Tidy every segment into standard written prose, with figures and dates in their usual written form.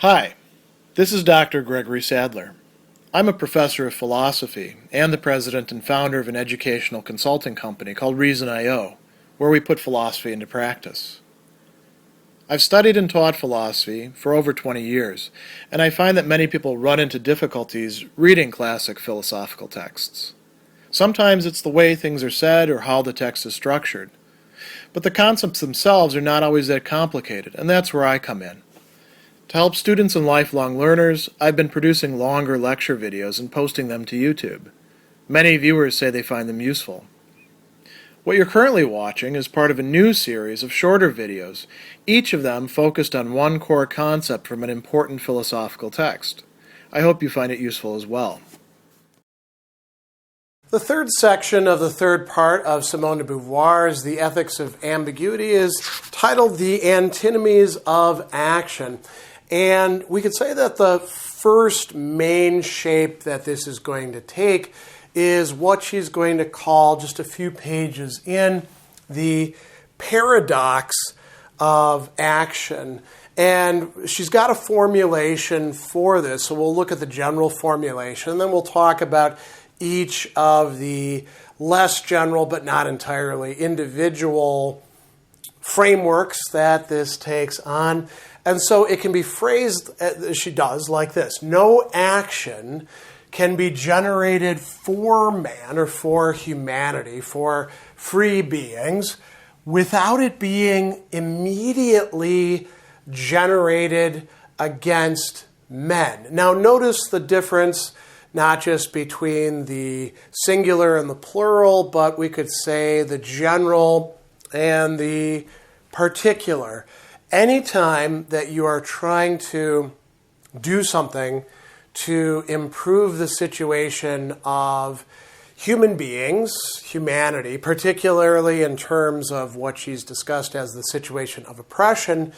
Hi, this is Dr. Gregory Sadler. I'm a professor of philosophy and the president and founder of an educational consulting company called Reason.io, where we put philosophy into practice. I've studied and taught philosophy for over 20 years, and I find that many people run into difficulties reading classic philosophical texts. Sometimes it's the way things are said or how the text is structured. But the concepts themselves are not always that complicated, and that's where I come in. To help students and lifelong learners, I've been producing longer lecture videos and posting them to YouTube. Many viewers say they find them useful. What you're currently watching is part of a new series of shorter videos, each of them focused on one core concept from an important philosophical text. I hope you find it useful as well. The third section of the third part of Simone de Beauvoir's The Ethics of Ambiguity is titled The Antinomies of Action. And we could say that the first main shape that this is going to take is what she's going to call, just a few pages in, the paradox of action. And she's got a formulation for this, so we'll look at the general formulation, and then we'll talk about each of the less general but not entirely individual frameworks that this takes on. And so it can be phrased, as she does, like this. No action can be generated for man or for humanity, for free beings, without it being immediately generated against men. Now notice the difference, not just between the singular and the plural, but we could say the general and the particular. Anytime that you are trying to do something to improve the situation of human beings, humanity, particularly in terms of what she's discussed as the situation of oppression,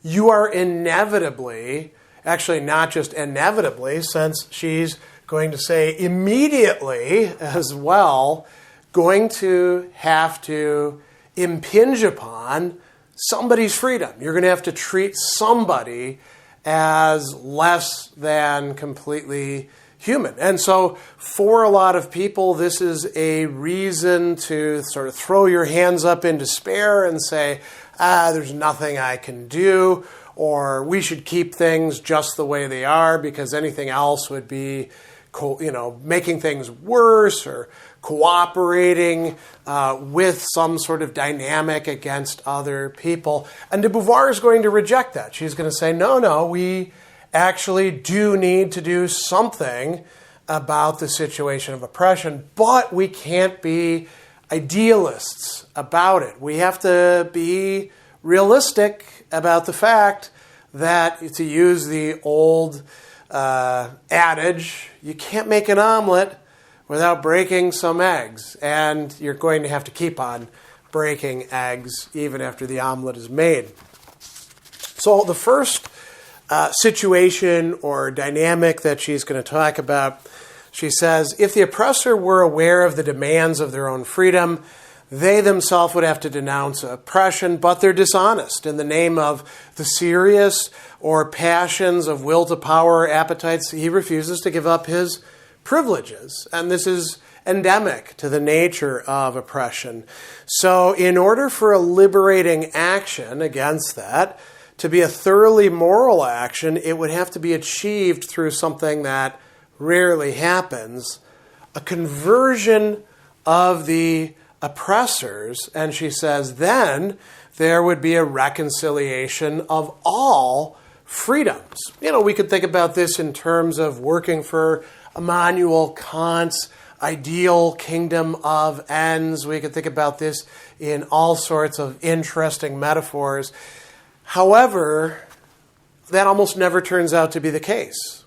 you are inevitably, actually not just inevitably, since she's going to say immediately as well, going to have to impinge upon somebody's freedom. You're going to have to treat somebody as less than completely human. And so for a lot of people, this is a reason to sort of throw your hands up in despair and say, there's nothing I can do, or we should keep things just the way they are because anything else would be making things worse or cooperating with some sort of dynamic against other people. And de Beauvoir is going to reject that. She's going to say, no, we actually do need to do something about the situation of oppression, but we can't be idealists about it. We have to be realistic about the fact that, to use the old adage, you can't make an omelet without breaking some eggs. And you're going to have to keep on breaking eggs even after the omelet is made. So the first situation or dynamic that she's going to talk about, she says, if the oppressor were aware of the demands of their own freedom, they themselves would have to denounce oppression, but they're dishonest. In the name of the serious or passions of will to power appetites, he refuses to give up his privileges. And this is endemic to the nature of oppression. So in order for a liberating action against that to be a thoroughly moral action, it would have to be achieved through something that rarely happens, a conversion of the oppressors. And she says then there would be a reconciliation of all freedoms. We could think about this in terms of working for Immanuel Kant's ideal kingdom of ends. We could think about this in all sorts of interesting metaphors. However, that almost never turns out to be the case.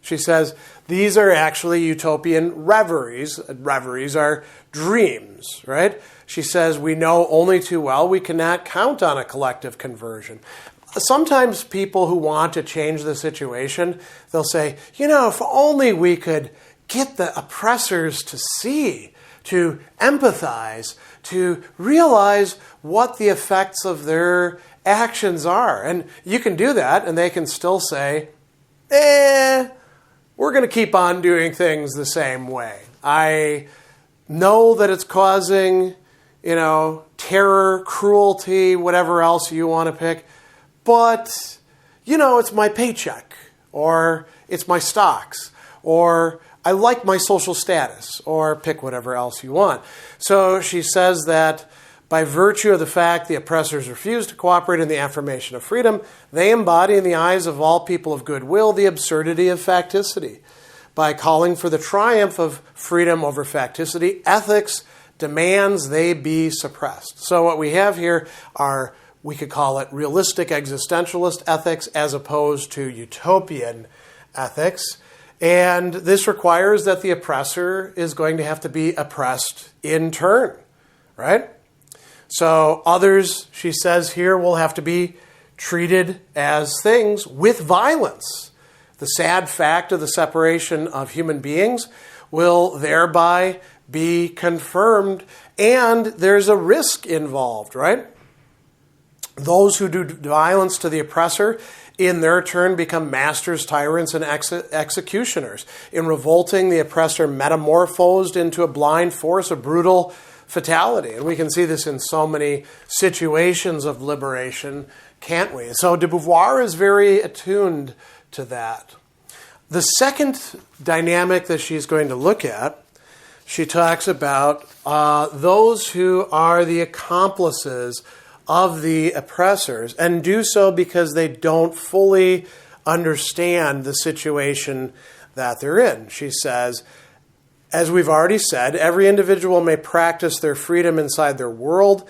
She says these are actually utopian reveries. Reveries are dreams, right? She says we know only too well we cannot count on a collective conversion. Sometimes people who want to change the situation, they'll say, if only we could get the oppressors to see, to empathize, to realize what the effects of their actions are. And you can do that, and they can still say, we're going to keep on doing things the same way. I know that it's causing, terror, cruelty, whatever else you want to pick, but, it's my paycheck, or it's my stocks, or I like my social status, or pick whatever else you want. So she says that by virtue of the fact the oppressors refuse to cooperate in the affirmation of freedom, they embody in the eyes of all people of goodwill the absurdity of facticity. By calling for the triumph of freedom over facticity, ethics demands they be suppressed. So what we have here are, we could call it realistic existentialist ethics as opposed to utopian ethics. And this requires that the oppressor is going to have to be oppressed in turn, right? So others, she says here, will have to be treated as things with violence. The sad fact of the separation of human beings will thereby be confirmed, and there's a risk involved, right? Those who do violence to the oppressor in their turn become masters, tyrants, and executioners. In revolting, the oppressor metamorphosed into a blind force of brutal fatality. And we can see this in so many situations of liberation, can't we? So de Beauvoir is very attuned to that. The second dynamic that she's going to look at, she talks about those who are the accomplices of the oppressors, and do so because they don't fully understand the situation that they're in. She says, as we've already said, every individual may practice their freedom inside their world.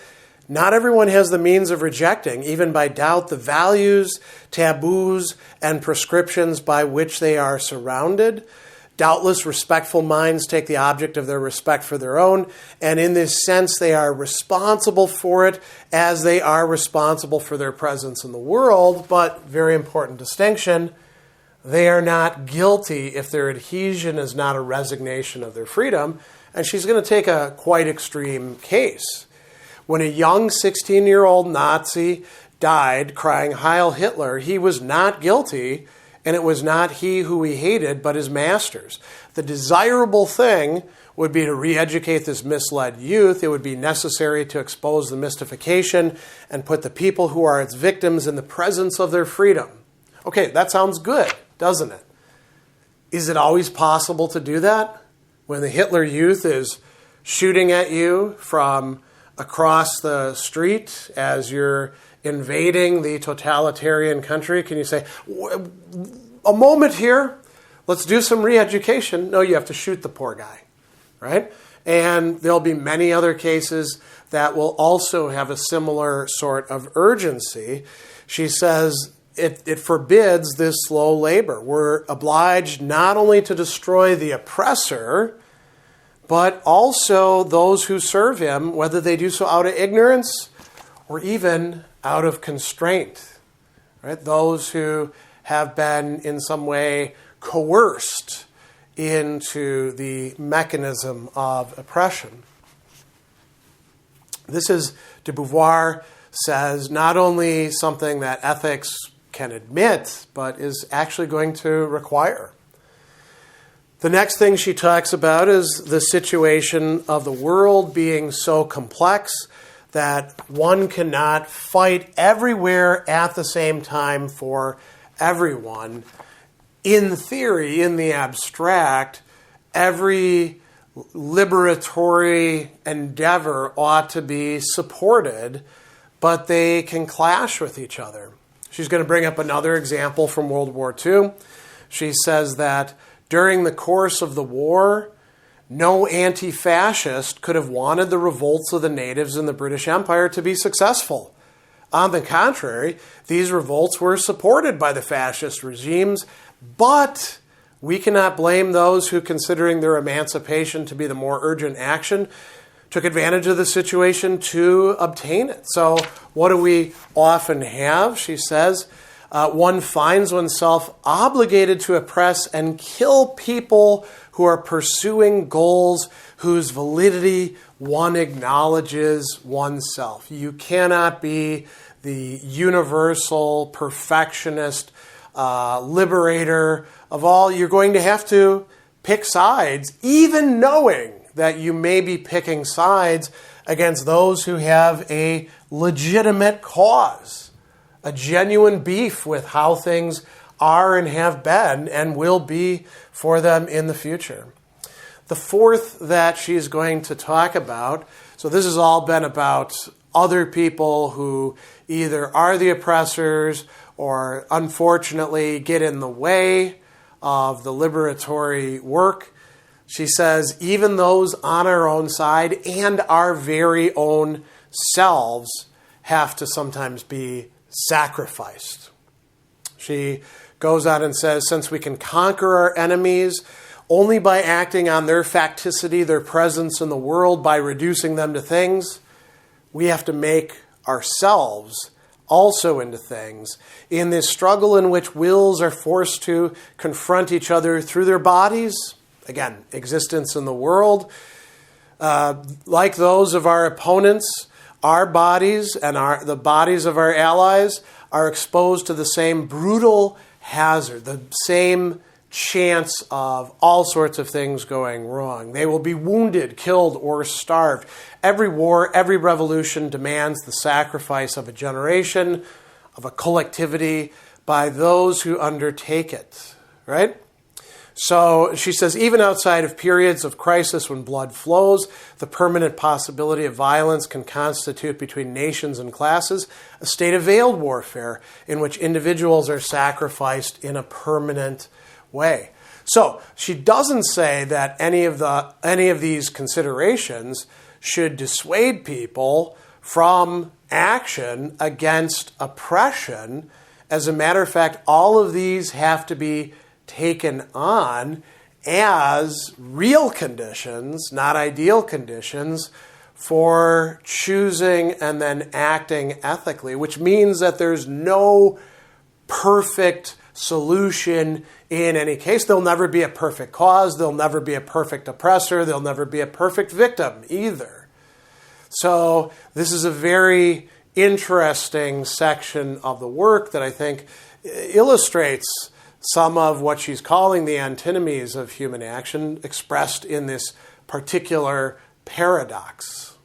Not everyone has the means of rejecting, even by doubt, the values, taboos, and prescriptions by which they are surrounded. Doubtless, respectful minds take the object of their respect for their own, and in this sense, they are responsible for it as they are responsible for their presence in the world. But, very important distinction, they are not guilty if their adhesion is not a resignation of their freedom. And she's going to take a quite extreme case. When a young 16-year-old Nazi died crying Heil Hitler, he was not guilty, and it was not he who he hated, but his masters. The desirable thing would be to re-educate this misled youth. It would be necessary to expose the mystification and put the people who are its victims in the presence of their freedom. Okay, that sounds good, doesn't it? Is it always possible to do that? When the Hitler youth is shooting at you from across the street as you're invading the totalitarian country, can you say, a moment here, let's do some re-education? No, you have to shoot the poor guy, right? And there'll be many other cases that will also have a similar sort of urgency. She says it forbids this slow labor. We're obliged not only to destroy the oppressor, but also those who serve him, whether they do so out of ignorance or even out of constraint, right? Those who have been in some way coerced into the mechanism of oppression. This is, de Beauvoir says, not only something that ethics can admit, but is actually going to require. The next thing she talks about is the situation of the world being so complex that one cannot fight everywhere at the same time for everyone. In theory, in the abstract, every liberatory endeavor ought to be supported, but they can clash with each other. She's going to bring up another example from World War II. She says that during the course of the war, no anti-fascist could have wanted the revolts of the natives in the British Empire to be successful. On the contrary, these revolts were supported by the fascist regimes, but we cannot blame those who, considering their emancipation to be the more urgent action, took advantage of the situation to obtain it. So what do we often have? She says, one finds oneself obligated to oppress and kill people who are pursuing goals whose validity one acknowledges oneself. You cannot be the universal perfectionist liberator of all, you're going to have to pick sides, even knowing that you may be picking sides against those who have a legitimate cause, a genuine beef with how things are and have been and will be for them in the future. The fourth that she's going to talk about, so this has all been about other people who either are the oppressors or unfortunately get in the way of the liberatory work. She says even those on our own side and our very own selves have to sometimes be sacrificed. She goes on and says, since we can conquer our enemies only by acting on their facticity, their presence in the world, by reducing them to things, we have to make ourselves also into things. In this struggle in which wills are forced to confront each other through their bodies, again, existence in the world, like those of our opponents, our bodies and the bodies of our allies are exposed to the same brutal hazard, the same chance of all sorts of things going wrong. They will be wounded, killed, or starved. Every war, every revolution demands the sacrifice of a generation, of a collectivity, by those who undertake it, right? So she says, even outside of periods of crisis when blood flows, the permanent possibility of violence can constitute between nations and classes a state of veiled warfare in which individuals are sacrificed in a permanent way. So she doesn't say that any of these considerations should dissuade people from action against oppression. As a matter of fact, all of these have to be taken on as real conditions, not ideal conditions, for choosing and then acting ethically, which means that there's no perfect solution in any case. There'll never be a perfect cause. There'll never be a perfect oppressor. There'll never be a perfect victim either. So this is a very interesting section of the work that I think illustrates some of what she's calling the antinomies of human action expressed in this particular paradox.